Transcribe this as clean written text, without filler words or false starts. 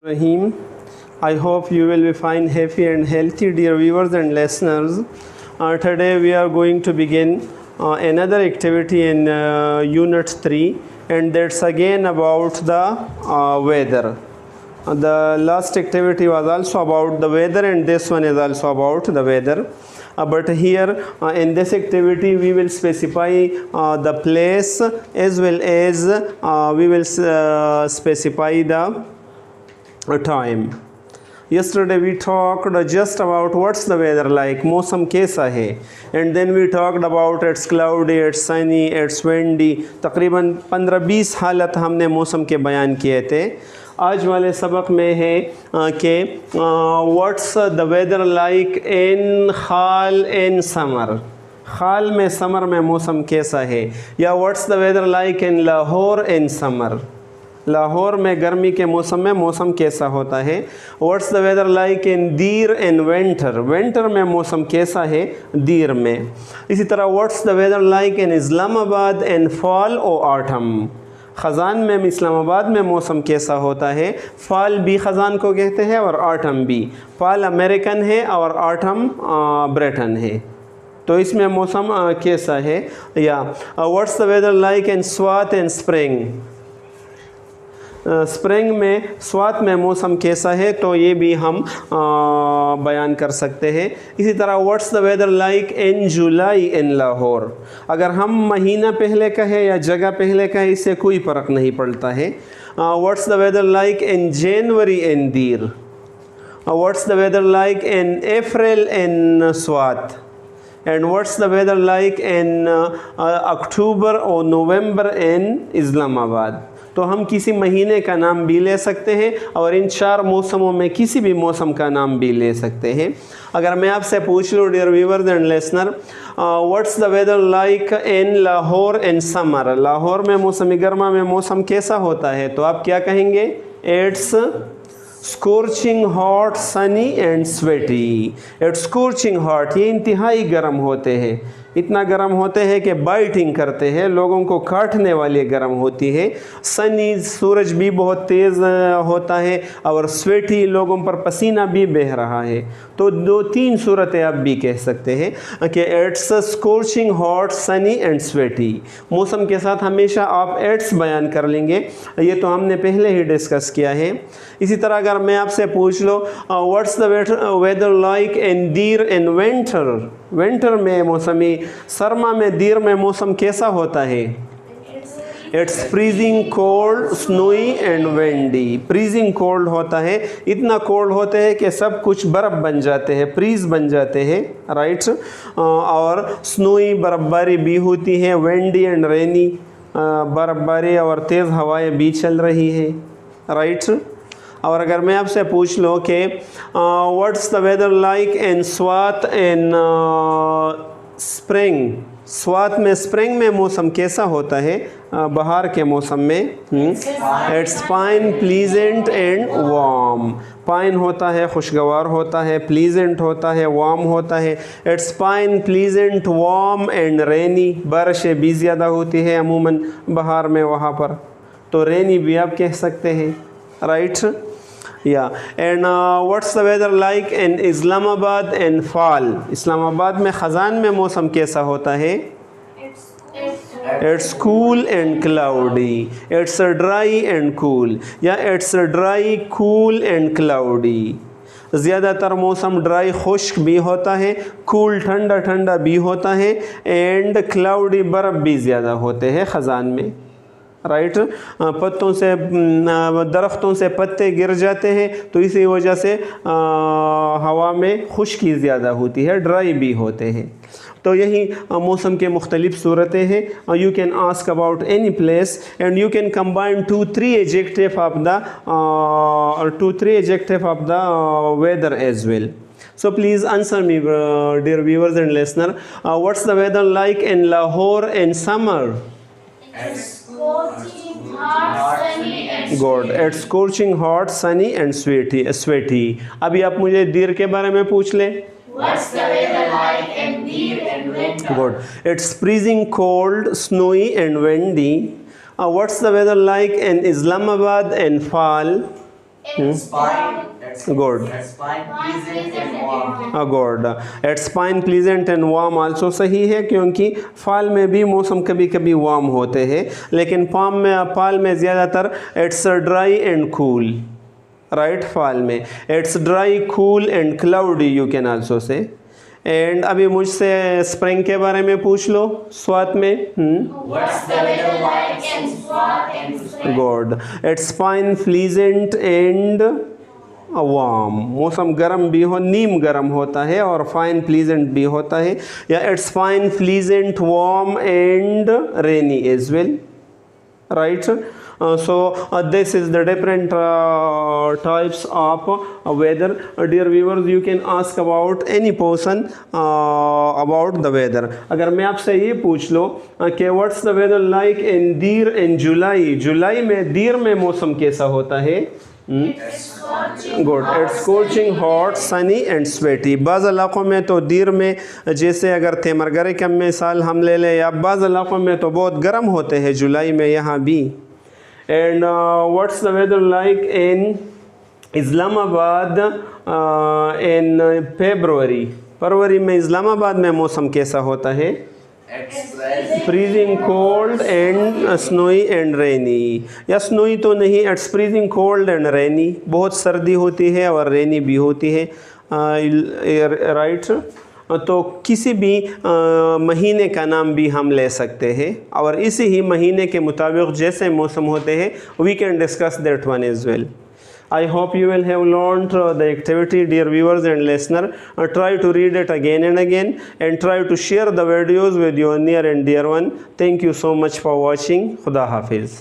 Rahim. I hope you will be fine, happy and healthy, dear viewers and listeners. Today we are going to begin another activity in Unit 3, and that's again about the weather. The last activity was also about the weather, and this one is also about the weather. But here in this activity we will specify the place as well as we will specify the time. Yesterday we talked just about what's the weather like, मौसम कैसा है, and then we talked about it's cloudy, it's sunny, it's windy. तकरीबन 15-20 हालत हमने मौसम के बयान किए थे. आज वाले सबक में है कि what's the weather like in Khal in summer. खाल में समर में मौसम कैसा है, या what's the weather like in Lahore in summer. Lahore में गर्मी के मौसम में मौसम कैसा होता है. What's the weather like in Dir in winter. Winter में मौसम कैसा है दीर में. इसी तरह what's the weather like in Islamabad in fall और ऑटम. ख़ज़ान में इस्लामाबाद में मौसम कैसा होता है. फॉल भी ख़ज़ान को कहते हैं और ऑटम भी. फॉल अमेरिकन है और ऑटम ब्रिटेन है. तो इसमें मौसम कैसा है. या what's the weather like in Swat in spring. Spring में स्वात में मौसम कैसा है, तो ये भी हम बयान कर सकते हैं. इसी तरह what's the weather like in July in Lahore. अगर हम महीना पहले कहें या जगह पहले कहें इससे कोई फ़र्क नहीं पड़ता है. What's the weather like in January in Dir. What's the weather like in April in Swat. And what's the weather like in October और नवंबर इन इस्लामाबाद. तो हम किसी महीने का नाम भी ले सकते हैं और इन 4 मौसमों में किसी भी मौसम का नाम भी ले सकते हैं. अगर मैं आपसे पूछ लूँ dear viewers and listener, what's the weather like in Lahore in summer. Lahore में मौसम गर्मा में मौसम कैसा होता है, तो आप क्या कहेंगे. It's scorching hot sunny and sweaty. It's scorching hot, ये इंतहाई गर्म होते हैं. इतना गर्म होते हैं कि बाइटिंग करते हैं, लोगों को काटने वाली गर्म होती है. सनी, सूरज भी बहुत तेज़ होता है, और स्वेटी, लोगों पर पसीना भी बह रहा है. तो 2-3 सूरतें आप भी कह सकते हैं कि it's scorching hot sunny and sweaty. मौसम के साथ हमेशा आप इट्स बयान कर लेंगे, ये तो हमने पहले ही डिस्कस किया है. इसी तरह अगर मैं आपसे पूछ लो what's the weather like in Dir in winter. Winter में मौसमी सरमा में दीर में मौसम कैसा होता है. It's freezing cold snowy and windy. Freezing cold होता है, इतना कोल्ड होते हैं कि सब कुछ बर्फ़ बन जाते हैं, फ्रीज बन जाते हैं. राइट. और स्नोई बर्फ़बारी भी होती है. विंडी एंड रेनी, बर्फ़बारी और तेज़ हवाएं भी चल रही है. राइट. और अगर मैं आपसे पूछ लूँ कि what's the weather like in Swat in spring. Swat में स्प्रिंग में मौसम कैसा होता है, बहार के मौसम में. It's fine pleasant and warm. Pine होता है, खुशगवार होता है. प्लीजेंट होता है, वार्म होता है. It's fine pleasant warm and रेनी. बारिशें भी ज़्यादा होती है अमूमन बहार में वहाँ पर, तो रेनी भी आप कह सकते हैं. राइट. या and what's the weather like in Islamabad in fall. Islamabad में ख़ज़ान में मौसम कैसा होता है. It's cool and cloudy. It's dry and cool, या it's dry cool and cloudy. ज़्यादातर मौसम ड्राई खुश्क भी होता है, कूल ठंडा ठंडा भी होता है, एंड क्लाउडी बर्फ़ भी ज़्यादा होते हैं ख़ज़ान में. राइट. पत्तों से, दरख्तों से पत्ते गिर जाते हैं, तो इसी वजह से हवा में खुश्की ज़्यादा होती है, ड्राई भी होते हैं. तो यही मौसम के मुख्तलिफ सूरतें हैं. You can ask about any place and you can combine 2-3 adjective of the weather as well. So please answer me, dear viewers and listener. What's the weather like in Lahore in summer? Good. It's scorching hot, sunny and sweaty. अभी आप मुझे दीर के बारे में पूछ ले. What's the weather like in Deer in winter? Good. It's freezing cold, snowy and windy. What's the weather like in Islamabad in fall? It's fine. Good. It's fine, pleasant and warm. Good, it's fine pleasant and warm also सही है, क्योंकि फाल में भी मौसम कभी कभी warm होते हैं, लेकिन फाल में ज़्यादातर it's dry and cool, right. Fall में it's dry cool and cloudy you can also say. And अभी मुझसे स्प्रिंग के बारे में पूछ लो स्वात में। What's the weather like in Swat and spring? Good, it's fine pleasant and warm, मौसम गर्म भी हो, नीम गर्म होता है और फाइन प्लीजेंट भी होता है, या it's fine pleasant warm and rainy as well, right. So this is the different types of weather. Dear viewers, you can ask about any person about the weather. अगर मैं आपसे ये पूछ लो कि what's the weather like in Deer in July, जुलाई में दीर में मौसम कैसा होता है? Good, it's scorching hot sunny and sweaty. बाज़ इलाक़ों में तो दीर में, जैसे अगर तेमरगरे का मिसाल हम ले लें, या बाज़ इलाक़ों में तो बहुत गर्म होते हैं जुलाई में यहाँ भी। And what's the weather like in Islamabad in फरवरी में इस्लामाबाद में मौसम कैसा होता है? It's freezing cold and snowy and rainy, या स्नोई तो नहीं, it's freezing cold and rainy, बहुत सर्दी होती है और रेनी भी होती है, राइट। तो किसी भी महीने का नाम भी हम ले सकते हैं, और इसी ही महीने के मुताबिक जैसे मौसम होते हैं we can discuss that one as well. I hope you will have learned the activity, dear viewers and listener. Try to read it again and again, and try to share the videos with your near and dear one. Thank you so much for watching. Khuda Hafiz.